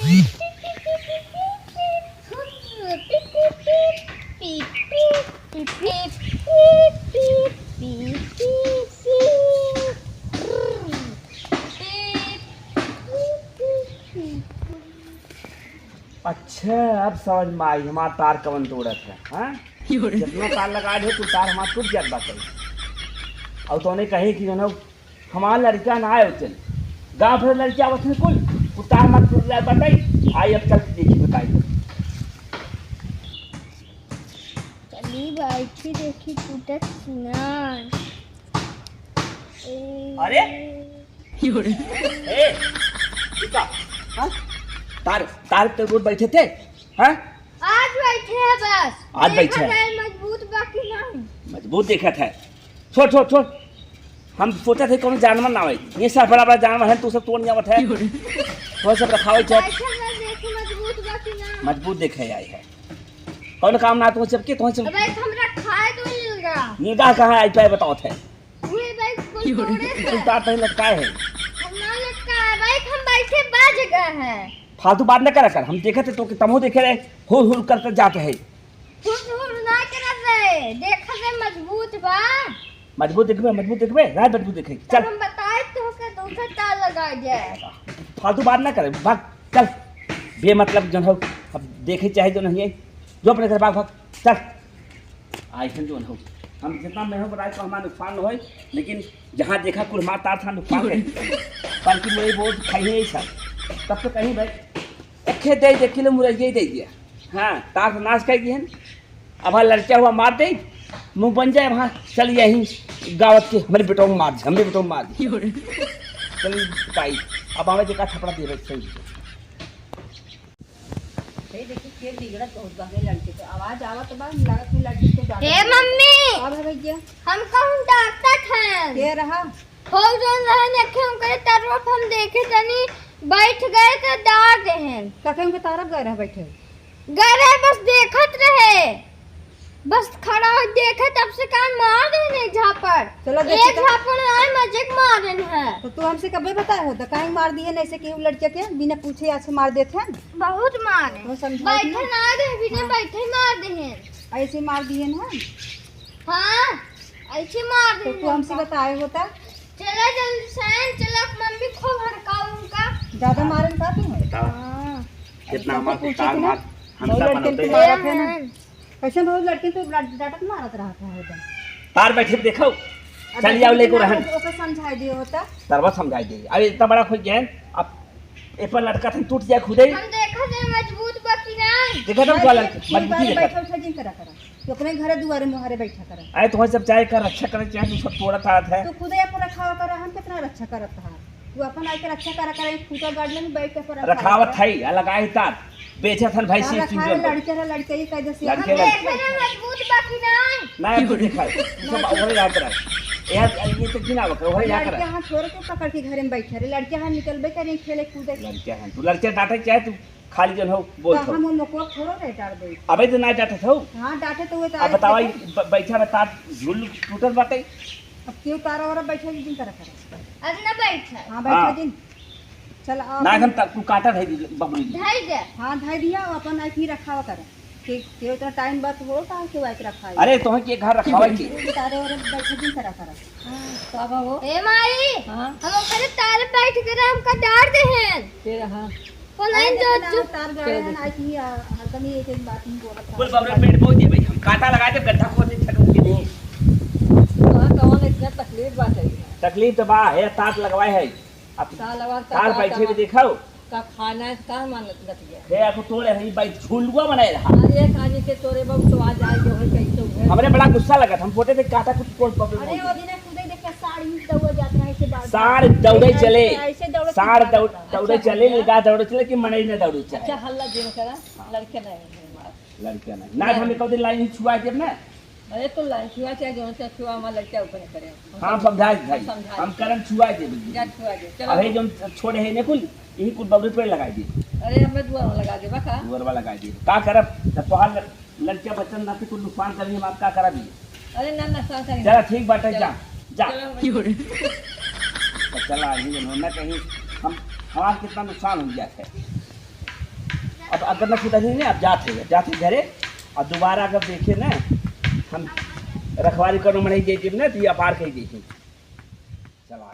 अच्छा अब समझ में आई हमारा तार कवन तोड़त है। हाँ जितना तार लगा दे तू तार हमारा टूट जात बात। और तो ने कहे कि जो ना हमारा लड़का ना आए चल गाँव फिर लड़का आवत है कुल तू तार मत टूट जाए बताई आई अब चल देखी बताई। चली बैठी देखी टूटत ना। अरे ए टिका हाँ तार तार पे रोड बैठे थे। हाँ आज बैठे हैं बस। आज बैठे हैं मजबूत बाकी नहीं मजबूत देखा था। छोड़ छोड़ छोड़ हम सोचा थे कौन जानवर ना आए ये सब बड़ा बड़ा जानवर है तू सब तोड़ जावत है वो सब रखावे चाहे मजबूत बाकी नहीं मजबूत देखे आए है कौन काम ना तुम सबके तुम सब भाई हमरा खाए तो मिलेगा निगाह कहाँ आई पाए बताओ थे हुए भाई कोई तोड़े तार पहले लटकाए है हम ना लटका है भाई हम बैठे बा जगह है फालतू बात न करा कर हम देखे थे तो कि तमो देखे रहे हुल हुल करते जाते है हुल ना करत रहे देखा से मजबूत बा मजबूत देखबे रात मजबूत देखे चल हम बताए तो के दूसरा तार लगा जाए फालतू बात न करे भाग चल बे मतलब जो हो अब देखे चाहे जो नहीं है जो अपने घर भाग भाग चल आई जो हो हम जितना मेहनत बनाए तो हमारा नुकसान न हो लेकिन जहाँ देखा कुल मार तार था नुकसान है बल्कि मेरी बहुत खाई है सब तब तो कहीं भाई एक दे किलो मुरैया दे दिया। हाँ तार नाश कर दिए अब हाँ लड़का हुआ मार दे मुँह बन जाए वहाँ चल यहीं गावत के हमारे बेटों को मार दी हमने बेटों को मार दी चल भाई अब हमें देखा थपड़ा दे रहे सही मम्मी हम कहूँ डॉक्टर हैं ये रहा हो जो रहने के हम करे तरफ हम देखे तनी बैठ गए तो डार देहन कखे के तारफ गए रह बैठे गए बस देखत रहे बस खड़ा हो देखे तब से कान मार देने झापड़ चलो एक झापड़ आए मजे मार देने है तो तू हमसे कभी बताया होता कहीं मार दिए नहीं से कि लड़के के बिना पूछे आज से मार देते हैं बहुत मारे वो समझा बैठे ना दे बिना बैठे मार देहन ऐसे मार दिए ना हाँ ऐसे मार तो देहन तू हमसे बताया होता चला जल्दी सैन चला मम्मी को भड़काओ उनका ज्यादा मारन का तू बताओ कितना मार तार मार हम बहुत सब लड़के बनते तो मारत है ना कैसे बहुत लड़के तो डांटत मारत रहा था एकदम तार बैठे देखो चल जाओ लेको रहन ओके समझाई दिए होता तरवा समझाई दे अरे इतना बड़ा खोज गया अब ए पर लटका था टूट जाए खुदे हम देखा दे मजबूत बाकी नहीं देखा तो वाला मजबूती देखा बैठा उठा जिन करा तो अपने घरे दुआरे मुहारे बैठा करा अरे तुम्हें सब चाहे कर रक्षा करे चाहे तू सब तोड़ा था है तो खुद या रखा करा हम कितना रक्षा करत था तू अपन आके रक्षा करा करे फूटा गार्डन में बैठ के पर रखावत है लगाई तार बेचा था भाई से चीज लड़के ही कैसे से लड़के मजबूत बाकी नहीं ना ये देखा सब ओरे याद रहा यार ये तो किना बक ओरे याद लड़के रहा हां छोड़ के पकड़ के घरे में बैठे रे लड़के हां निकलबे करे खेले कूदे लड़के हैं तू लड़के डांटे चाहे तू खाली जन हो बोल तो हम उनको छोड़ो रे डाल दे अबे तो ना डांटे थो हां डांटे तो अब बताओ बैठा में तार झूल टूटल बाटे अब क्यों तारा और बैठे दिन करा करा अब ना बैठा हां बैठा दिन चल ना हम तू काटा है बबली ढाई दे हां धाई दिया अपन आई ही रखावा करे कि उतना टाइम बस हो कहां के वाइक रखा है अरे तोह के घर रखावा के तारे और बैठे दिन करा करा तो अब वो ए माई हां हम करे तार बैठ के हमका डार देहन फिर हां कोन जो तार गाड़े हैं आई ही हरदम ये एक बात नहीं बोलत बोल बबरे पेड़ बोल दे भाई हम काटा लगा दे गड्ढा खोद दे छटू के नहीं तो कौन इतना तकलीफ बात है तकलीफ तो बा है तार लगवाए है अब तार बैठे भी दिखाओ का खाना है का मानत गत गया हे आपको तोड़े है भाई झुलुआ बनाए रहा अरे खाने से तोरे बाबू तो आ जाए जो है कैसे हुए हमरे बड़ा गुस्सा लगा था हम फोटे थे काटा कुछ कोल अरे पकड़ वो दिन खुदे देख के साड़ी में दौड़ जाता है से बात सार दौड़े चले ऐसे दौड़े सार दौड़े चले लगा दौड़े चले कि मने ने दौड़े चले अच्छा हल्ला दिन करा लड़के नहीं लड़के ना ना हमें कभी लाइन छुआ के ना अरे तो लड़कियां चाहे जो से छुआ हमारा लड़का ऊपर करे हां समझाए भाई हम करन छुआ दे जा छुआ दे चलो अबे जो छोड़े है ने कुल यही कुल बबरे पेड़ लगा दी अरे हमें दुआ लगा दे बका दुआर वाला लगा दी का करब जब पहाड़ लड़के बच्चन ना कुल नुकसान करेंगे हम का करा भी अरे ना नुकसान करेंगे चला ठीक बात है जा जा चलो चला ही ना कहीं हम हमारा कितना नुकसान हो गया है अब अगर ना छूटा नहीं अब जाते घरे और दोबारा अगर देखे ना हम रखवारी करो मनाई जाइए ना तो ये अपार कही देखिए चला